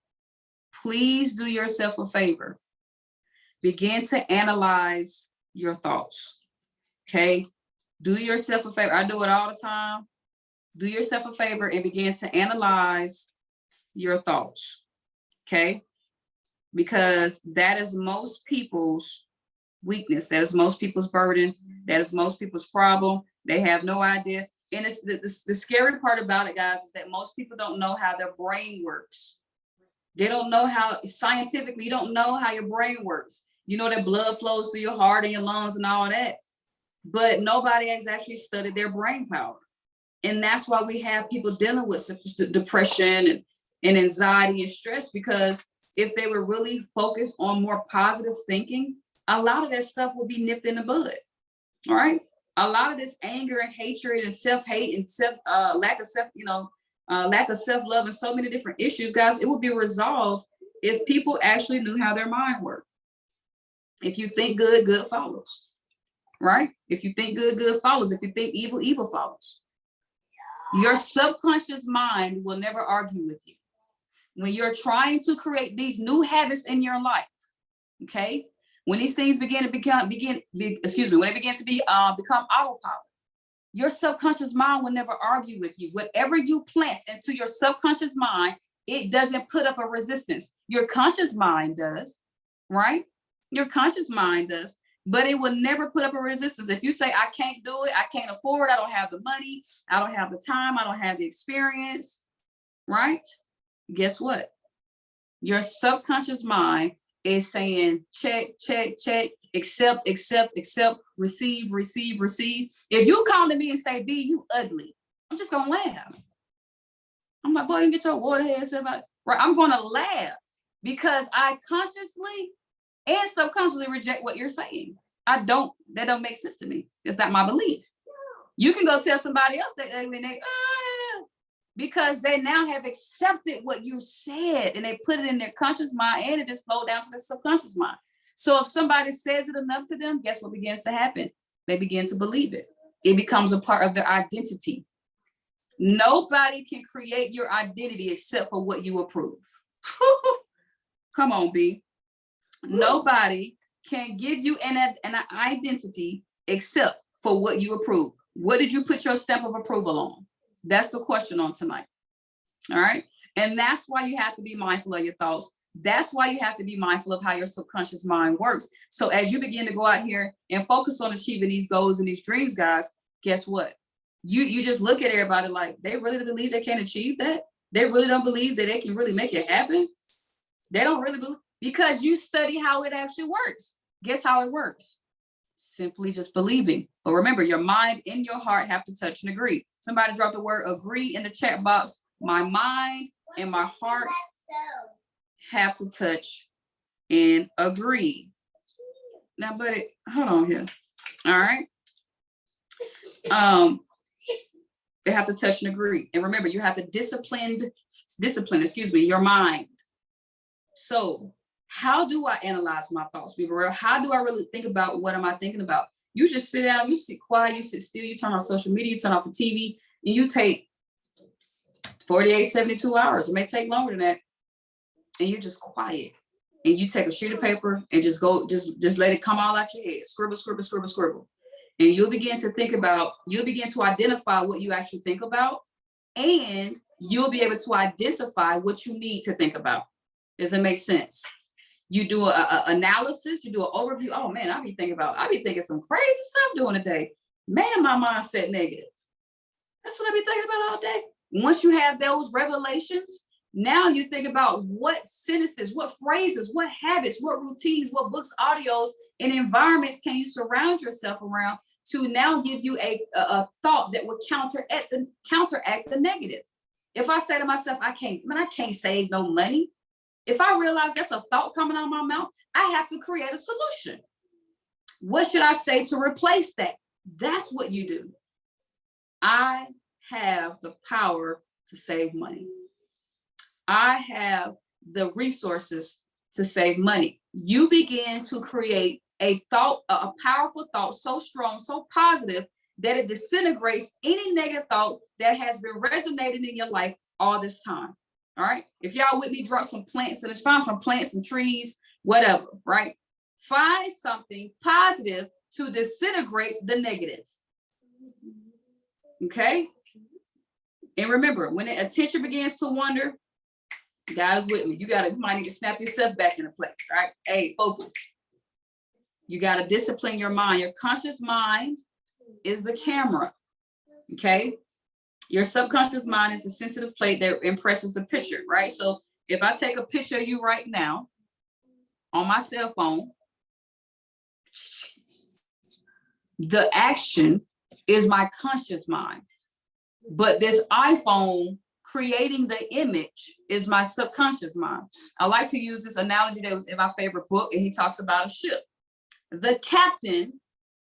please do yourself a favor. Begin to analyze your thoughts, okay? Do yourself a favor. I do it all the time. Do yourself a favor and begin to analyze your thoughts, okay? Because that is most people's weakness. That is most people's burden. That is most people's problem. They have no idea. And it's the scary part about it, guys, is that most people don't know how their brain works. They don't know how, scientifically, you don't know how your brain works. You know that blood flows through your heart and your lungs and all that, but nobody has actually studied their brain power. And that's why we have people dealing with depression and anxiety and stress, because if they were really focused on more positive thinking, a lot of that stuff will be nipped in the bud, all right? A lot of this anger and hatred and self-hate and lack of self-love and so many different issues, guys, it would be resolved if people actually knew how their mind worked. If you think good, good follows, right? If you think good, good follows. If you think evil, evil follows. Your subconscious mind will never argue with you. When you're trying to create these new habits in your life, okay? When these things begin to become autopilot, your subconscious mind will never argue with you. Whatever you plant into your subconscious mind, it doesn't put up a resistance. Your conscious mind does, right? Your conscious mind does, but it will never put up a resistance. If you say, I can't do it, I can't afford it, I don't have the money, I don't have the time, I don't have the experience, right? Guess what? Your subconscious mind is saying, check, check, check, accept, accept, accept, receive, receive, receive. If you come to me and say, B, you ugly, I'm just gonna laugh. I'm like, boy, you get your water head stuff out. Right? I'm gonna laugh because I consciously and subconsciously reject what you're saying. That don't make sense to me. It's not my belief. You can go tell somebody else that because they now have accepted what you said and they put it in their conscious mind and it just flowed down to the subconscious mind. So if somebody says it enough to them, guess what begins to happen? They begin to believe it. It becomes a part of their identity. Nobody can create your identity except for what you approve. Come on, B. Nobody can give you an identity except for what you approve. What did you put your stamp of approval on? That's the question on tonight. All right. And that's why you have to be mindful of your thoughts. That's why you have to be mindful of how your subconscious mind works. So as you begin to go out here and focus on achieving these goals and these dreams, guys, guess what? You just look at everybody like they really believe they can achieve that. They really don't believe that they can really make it happen. They don't really believe, because you study how it actually works. Guess how it works? Simply just believing. But remember, your mind and your heart have to touch and agree. Somebody dropped the word agree in the chat box. My mind and my heart have to touch and agree. Now, buddy, hold on here. All right. They have to touch and agree. And remember, you have to discipline, your mind. So how do I analyze my thoughts? Be real. How do I really think about what am I thinking about? You just sit down, you sit quiet, you sit still, you turn on social media, you turn off the TV, and you take 48, 72 hours. It may take longer than that. And you're just quiet. And you take a sheet of paper and just let it come all out your head. Scribble, scribble, scribble, scribble. And you'll begin to identify what you actually think about, and you'll be able to identify what you need to think about. Does it make sense? You do a analysis, you do an overview. Oh man, I be thinking some crazy stuff during the day. Man, my mindset negative. That's what I be thinking about all day. Once you have those revelations, now you think about what sentences, what phrases, what habits, what routines, what books, audios, and environments can you surround yourself around to now give you a thought that would counteract the negative. If I say to myself, I can't save no money. If I realize that's a thought coming out of my mouth, I have to create a solution. What should I say to replace that? That's what you do. I have the power to save money. I have the resources to save money. You begin to create a thought, a powerful thought, so strong, so positive that it disintegrates any negative thought that has been resonating in your life all this time. All right. If y'all with me, drop some plants and find some plants and trees, whatever, right? Find something positive to disintegrate the negative. Okay. And remember, when the attention begins to wander, God is with me. You might need to snap yourself back into place. Right? Hey, focus. You got to discipline your mind. Your conscious mind is the camera. Okay. Your subconscious mind is the sensitive plate that impresses the picture, right? So if I take a picture of you right now on my cell phone, the action is my conscious mind. But this iPhone creating the image is my subconscious mind. I like to use this analogy that was in my favorite book, and he talks about a ship. The captain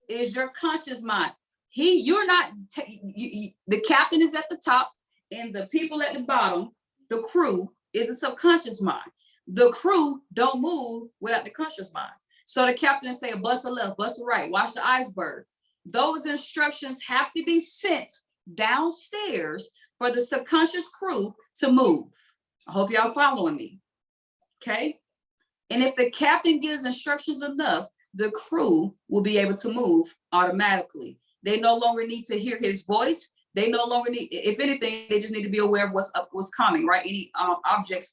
is your conscious mind. The captain is at the top and the people at the bottom, the crew, is the subconscious mind. The crew don't move without the conscious mind. So the captain say, bust a left, bust a right, watch the iceberg. Those instructions have to be sent downstairs for the subconscious crew to move. I hope y'all following me. Okay. And if the captain gives instructions enough, the crew will be able to move automatically. They no longer need to hear his voice. They no longer need, if anything, they just need to be aware of what's coming, right? Any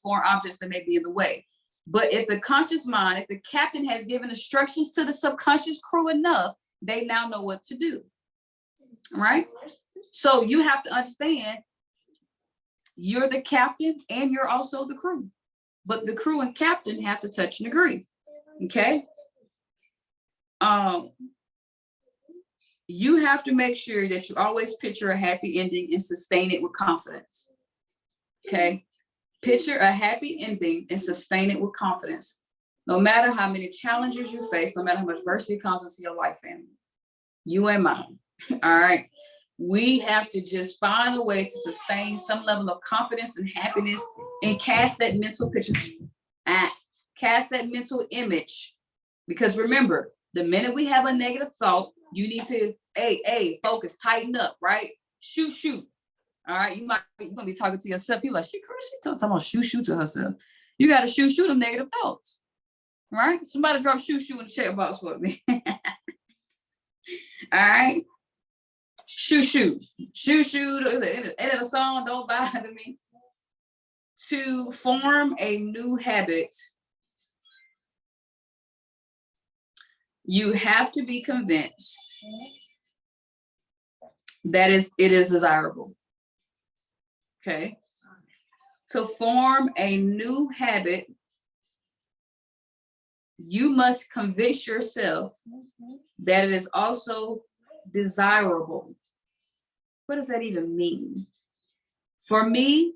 foreign objects that may be in the way. But if the conscious mind, if the captain has given instructions to the subconscious crew enough, they now know what to do, right? So you have to understand you're the captain and you're also the crew. But the crew and captain have to touch and agree, okay? You have to make sure that you always picture a happy ending and sustain it with confidence. Okay. Picture a happy ending and sustain it with confidence. No matter how many challenges you face, no matter how much adversity comes into your life, family, you and mine. All right. We have to just find a way to sustain some level of confidence and happiness and cast that mental picture, cast that mental image. Because remember, the minute we have a negative thought, you need to, focus, tighten up, right? Shoot. All right, you're gonna be talking to yourself. You're like, she talking about shoot to herself. You gotta shoot them negative thoughts, right? Somebody drop shoot in the chat box for me. All right, shoot. Edit a song, don't bother me. To form a new habit, you have to be convinced that it is desirable. Okay. To form a new habit, you must convince yourself that it is also desirable. What does that even mean? For me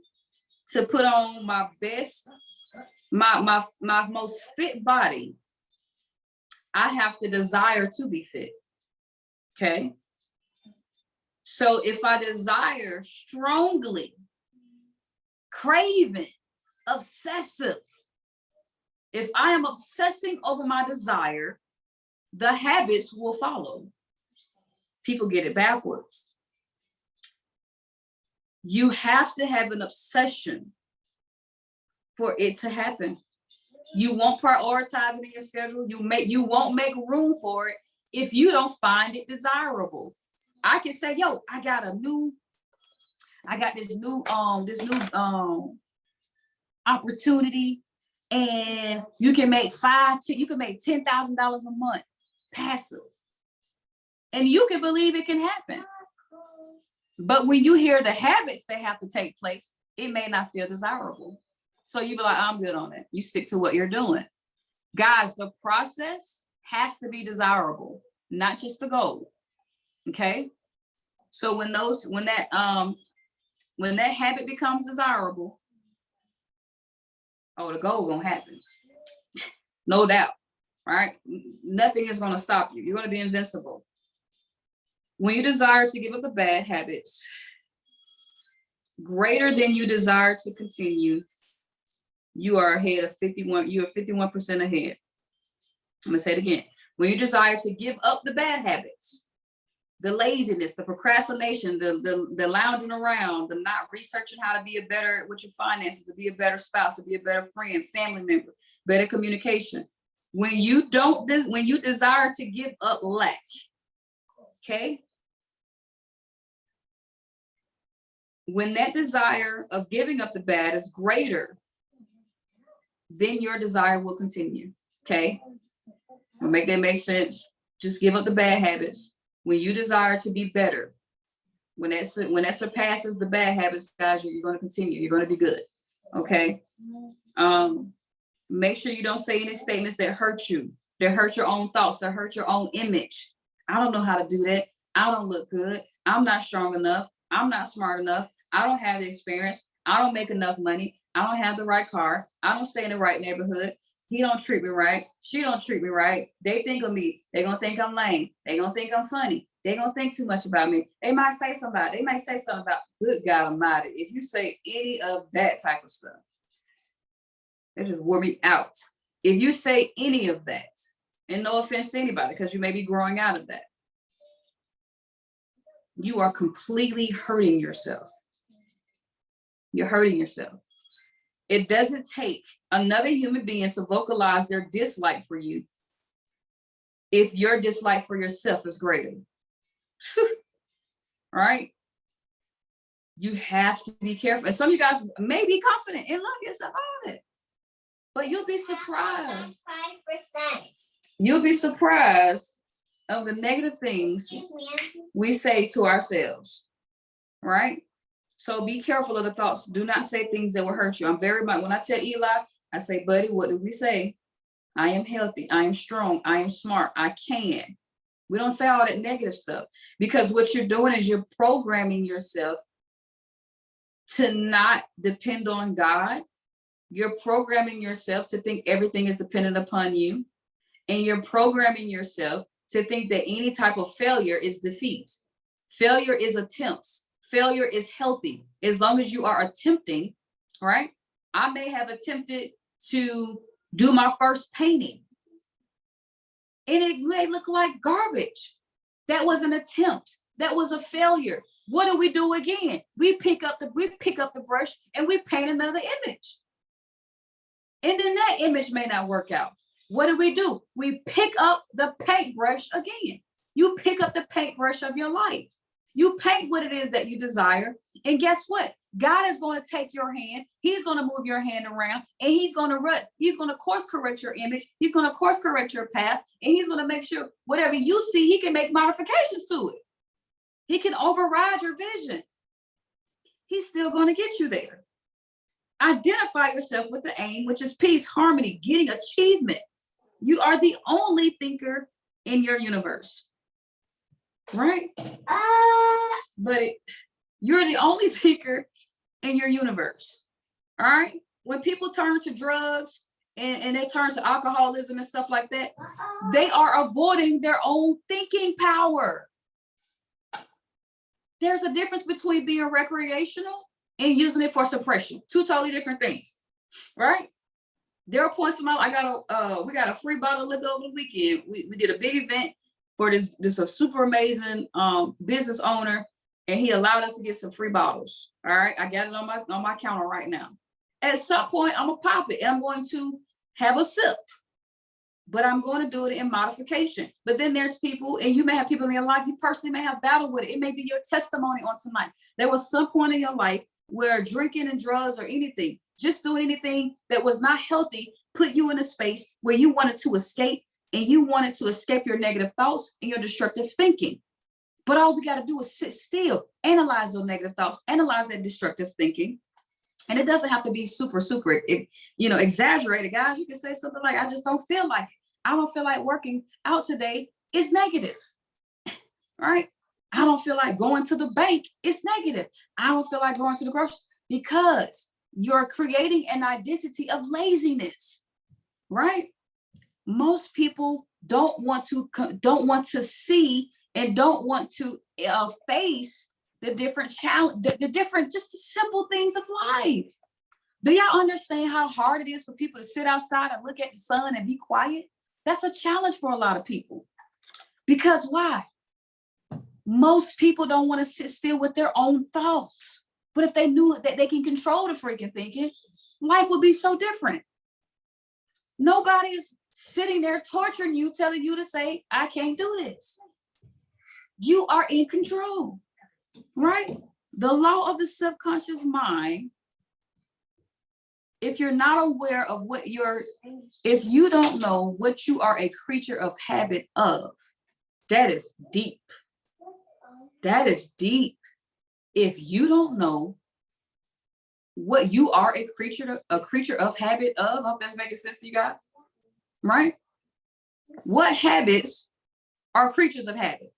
to put on my best, my most fit body, I have to desire to be fit. Okay. So if I desire strongly, craving, obsessive, if I am obsessing over my desire, the habits will follow. People get it backwards. You have to have an obsession for it to happen. You won't prioritize it in your schedule. You won't make room for it if you don't find it desirable. I can say, yo, I got this new opportunity and you can make $10,000 a month passive. And you can believe it can happen. But when you hear the habits that have to take place, it may not feel desirable. So you be like, I'm good on it. You stick to what you're doing. Guys, the process has to be desirable, not just the goal. Okay. So when that habit becomes desirable, the goal gonna happen. No doubt. Right? Nothing is gonna stop you. You're gonna be invincible. When you desire to give up the bad habits greater than you desire to continue, you are ahead of 51. You are 51% ahead. I'm gonna say it again. When you desire to give up the bad habits, the laziness, the procrastination, the lounging around, the not researching how to be a better with your finances, to be a better spouse, to be a better friend, family member, better communication. When you desire to give up lack, okay? When that desire of giving up the bad is greater, then your desire will continue, okay? Will make that make sense? Just give up the bad habits. When you desire to be better, when that surpasses the bad habits, guys, you're going to continue. You're going to be good, okay? Make sure you don't say any statements that hurt you, that hurt your own thoughts, that hurt your own image. I don't know how to do that. I don't look good. I'm not strong enough. I'm not smart enough. I don't have the experience. I don't make enough money. I don't have the right car. I don't stay in the right neighborhood. He don't treat me right. She don't treat me right. They think of me. They're going to think I'm lame. They're going to think I'm funny. They're going to think too much about me. They might say something about, good God Almighty. If you say any of that type of stuff, it just wore me out. If you say any of that, and no offense to anybody, because you may be growing out of that, you are completely hurting yourself. You're hurting yourself. It doesn't take another human being to vocalize their dislike for you if your dislike for yourself is greater. Right? You have to be careful. And some of you guys may be confident and love yourself on it, but you'll be surprised. 5%. You'll be surprised of the negative things we say to ourselves. Right? So be careful of the thoughts. Do not say things that will hurt you. I'm very much, when I tell Eli, I say, buddy, what do we say? I am healthy. I am strong. I am smart. I can. We don't say all that negative stuff, because what you're doing is you're programming yourself to not depend on God. You're programming yourself to think everything is dependent upon you. And you're programming yourself to think that any type of failure is defeat. Failure is attempts. Failure is healthy as long as you are attempting, right? I may have attempted to do my first painting and it may look like garbage. That was an attempt. That was a failure. What do we do again? We pick up the brush and we paint another image. And then that image may not work out. What do? We pick up the paintbrush again. You pick up the paintbrush of your life. You paint what it is that you desire. And guess what? God is going to take your hand. He's going to move your hand around and he's going to course correct your image. He's going to course correct your path. And he's going to make sure whatever you see, he can make modifications to it. He can override your vision. He's still going to get you there. Identify yourself with the aim, which is peace, harmony, getting achievement. You are the only thinker in your universe. Right? But you're the only thinker in your universe. All right? When people turn to drugs and they turn to alcoholism and stuff like that, they are avoiding their own thinking power. There's a difference between being recreational and using it for suppression. Two totally different things. Right? There are points in my life, we got a free bottle of liquor over the weekend. We did a big event for this a super amazing business owner, and he allowed us to get some free bottles. All right, I got it on my counter right now. At some point, I'm gonna pop it and I'm going to have a sip, but I'm going to do it in modification. But then there's people, and you may have people in your life, you personally may have battled with it. It may be your testimony on tonight. There was some point in your life where drinking and drugs or anything, just doing anything that was not healthy, put you in a space where you wanted to escape, and you wanted to escape your negative thoughts and your destructive thinking. But all we got to do is sit still, analyze those negative thoughts, analyze that destructive thinking. And it doesn't have to be super, exaggerated, guys. You can say something like, I just don't feel like it. I don't feel like working out today. It's negative, right? I don't feel like going to the bank. It's negative. I don't feel like going to the grocery, because you're creating an identity of laziness, right? Most people don't want to see and don't want to face the different challenge, the different, just the simple things of life. Do y'all understand how hard it is for people to sit outside and look at the sun and be quiet? That's a challenge for a lot of people. Because why? Most people don't want to sit still with their own thoughts. But if they knew that they can control the freaking thinking, life would be so different. Nobody is sitting there torturing you, telling you to say, I can't do this. You are in control, right? The law of the subconscious mind, if you're not aware of if you don't know what you are a creature of habit of, that is deep. That is deep. If you don't know what you are a creature of habit of, I hope that's making sense to you guys, right? What habits are creatures of habit?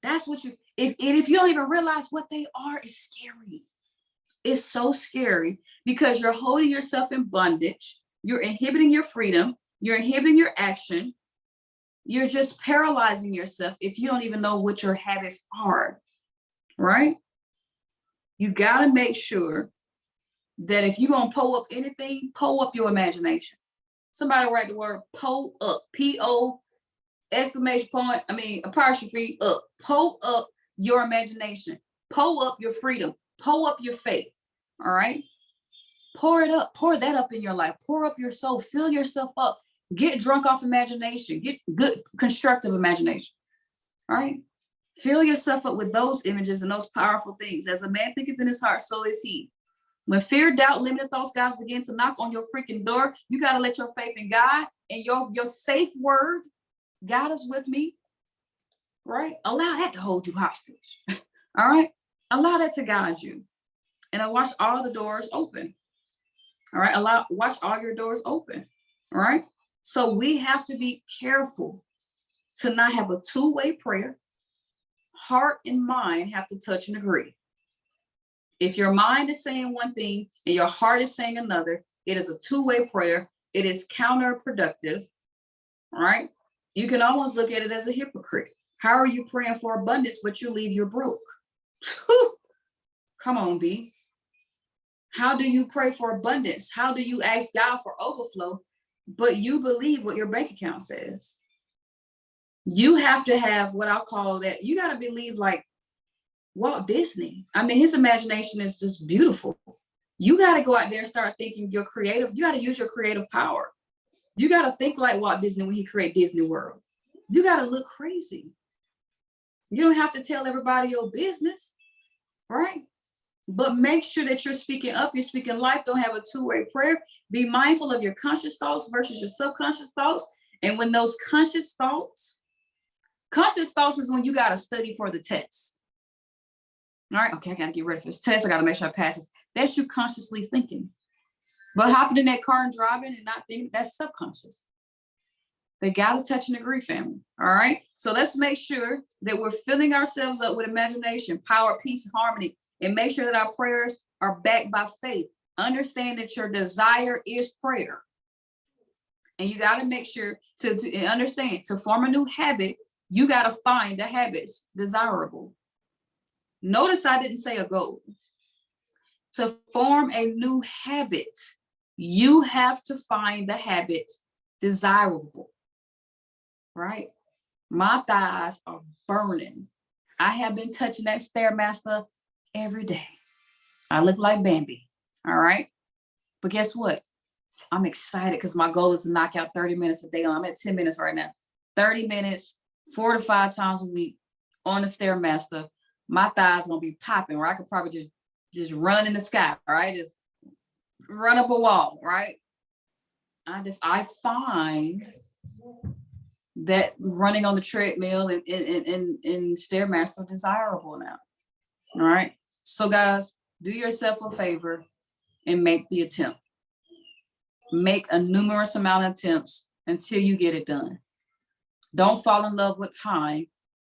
That's what if you don't even realize what they are, it's scary. It's so scary, because you're holding yourself in bondage. You're inhibiting your freedom. You're inhibiting your action. You're just paralyzing yourself if you don't even know what your habits are, right? You got to make sure that if you're going to pull up anything, pull up your imagination. Somebody write the word pull up, P-O, exclamation point, apostrophe up. Pull up your imagination. Pull up your freedom. Pull up your faith. All right? Pour it up. Pour that up in your life. Pour up your soul. Fill yourself up. Get drunk off imagination. Get good, constructive imagination. All right? Fill yourself up with those images and those powerful things. As a man thinketh in his heart, so is he. When fear, doubt, limited thoughts, guys, begin to knock on your freaking door, you got to let your faith in God and your safe word, God is with me, right? Allow that to hold you hostage. All right? Allow that to guide you. And I watch all the doors open. All right? Watch all your doors open. All right? So we have to be careful to not have a two-way prayer. Heart and mind have to touch and agree. If your mind is saying one thing and your heart is saying another, it is a two-way prayer. It is counterproductive, right? You can almost look at it as a hypocrite. How are you praying for abundance, but you leave your broke? Come on, B. How do you pray for abundance? How do you ask God for overflow, but you believe what your bank account says? You have to have what I'll call that. You got to believe like Walt Disney. His imagination is just beautiful. You got to go out there and start thinking your creative. You got to use your creative power. You got to think like Walt Disney when he created Disney World. You got to look crazy. You don't have to tell everybody your business, right? But make sure that you're speaking up, you're speaking life. Don't have a two-way prayer. Be mindful of your conscious thoughts versus your subconscious thoughts. And when those conscious thoughts is when you got to study for the test. All right, okay, I got to get ready for this test. I got to make sure I pass this. That's you consciously thinking. But hopping in that car and driving and not thinking, that's subconscious. They got to touch and agree, family. All right, so let's make sure that we're filling ourselves up with imagination, power, peace, and harmony, and make sure that our prayers are backed by faith. Understand that your desire is prayer. And you got to make sure to understand, to form a new habit, you got to find the habits desirable. Notice I didn't say a goal. To form a new habit, you have to find the habit desirable, right? My thighs are burning. I have been touching that Stairmaster every day. I look like Bambi, all right? But guess what? I'm excited because my goal is to knock out 30 minutes a day. I'm at 10 minutes right now. 30 minutes, 4 to 5 times a week on the Stairmaster. My thighs gonna be popping, where I could probably just run in the sky, right? Just run up a wall, right? I find that running on the treadmill and Stairmaster desirable now. All right. So guys, do yourself a favor and make the attempt. Make a numerous amount of attempts until you get it done. Don't fall in love with time,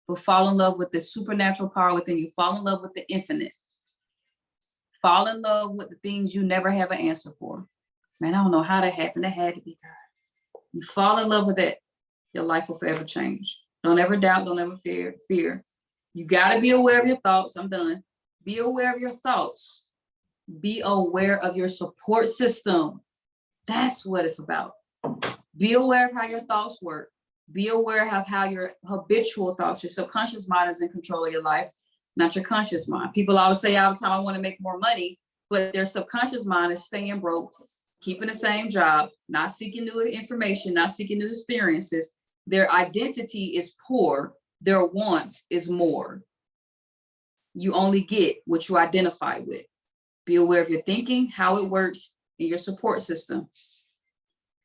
but fall in love with the supernatural power within you. Fall in love with the infinite. Fall in love with the things you never have an answer for. Man, I don't know how that happened. That had to be God. You fall in love with it, your life will forever change. Don't ever doubt, don't ever fear. You got to be aware of your thoughts. I'm done. Be aware of your thoughts. Be aware of your support system. That's what it's about. Be aware of how your thoughts work. Be aware of how your habitual thoughts, your subconscious mind is in control of your life, not your conscious mind. People always say all the time, I want to make more money, but their subconscious mind is staying broke, keeping the same job, not seeking new information, not seeking new experiences. Their identity is poor. Their wants is more. You only get what you identify with. Be aware of your thinking, how it works, and your support system.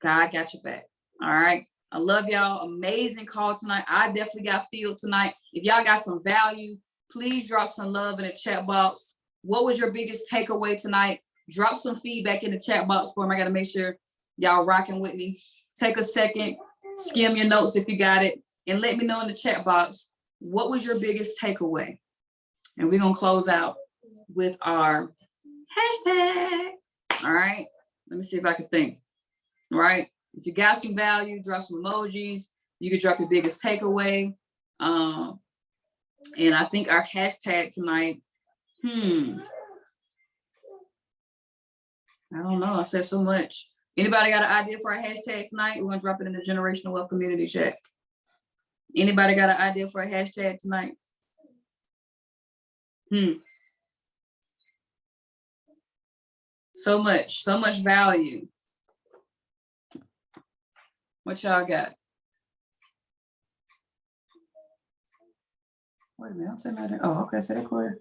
God got your back. All right. I love y'all. Amazing call tonight. I definitely got filled tonight. If y'all got some value, please drop some love in the chat box. What was your biggest takeaway tonight? Drop some feedback in the chat box for me. I got to make sure y'all rocking with me. Take a second, skim your notes if you got it, and let me know in the chat box, what was your biggest takeaway? And we're going to close out with our hashtag. All right. Let me see if I can think. All right. If you got some value, drop some emojis. You can drop your biggest takeaway. And I think our hashtag tonight, I don't know. I said so much. Anybody got an idea for a hashtag tonight? We're going to drop it in the Generational Wealth Community chat. Anybody got an idea for a hashtag tonight? So much value. What y'all got? Wait a minute, I'm saying that. Oh, okay, say that clear.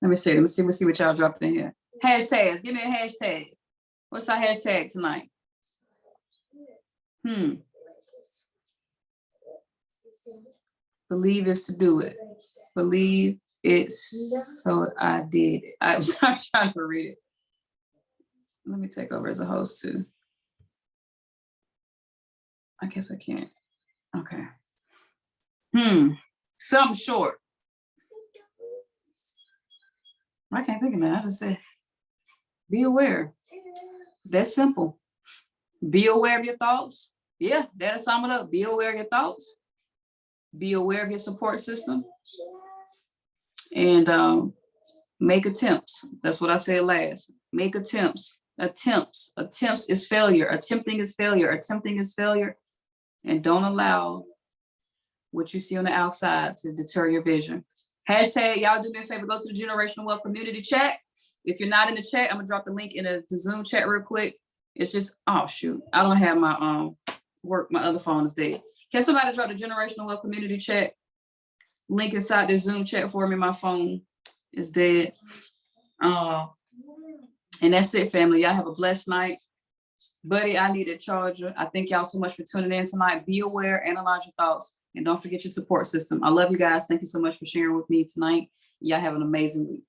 Let me see what y'all dropped in here. Hashtags, give me a hashtag. What's our hashtag tonight? Believe is to do it. Believe it's so I did it. I'm trying to read it. Let me take over as a host too. I guess I can't. Okay. Something short. I can't think of that. I just said, be aware. That's simple. Be aware of your thoughts. Yeah, that'll sum it up. Be aware of your thoughts. Be aware of your support system. And make attempts. That's what I said last. Make attempts. Attempts is failure. Attempting is failure. Attempting is failure. And don't allow what you see on the outside to deter your vision. Hashtag, y'all do me a favor, go to the Generational Wealth Community chat. If you're not in the chat, I'm gonna drop the link in the Zoom chat real quick. It's just, oh shoot, I don't have my my other phone is dead. Can somebody drop the Generational Wealth Community chat link inside the Zoom chat for me? My phone is dead. And that's it, family. Y'all have a blessed night. Buddy, I need a charger. I thank y'all so much for tuning in tonight. Be aware, analyze your thoughts, and don't forget your support system. I love you guys. Thank you so much for sharing with me tonight. Y'all have an amazing week.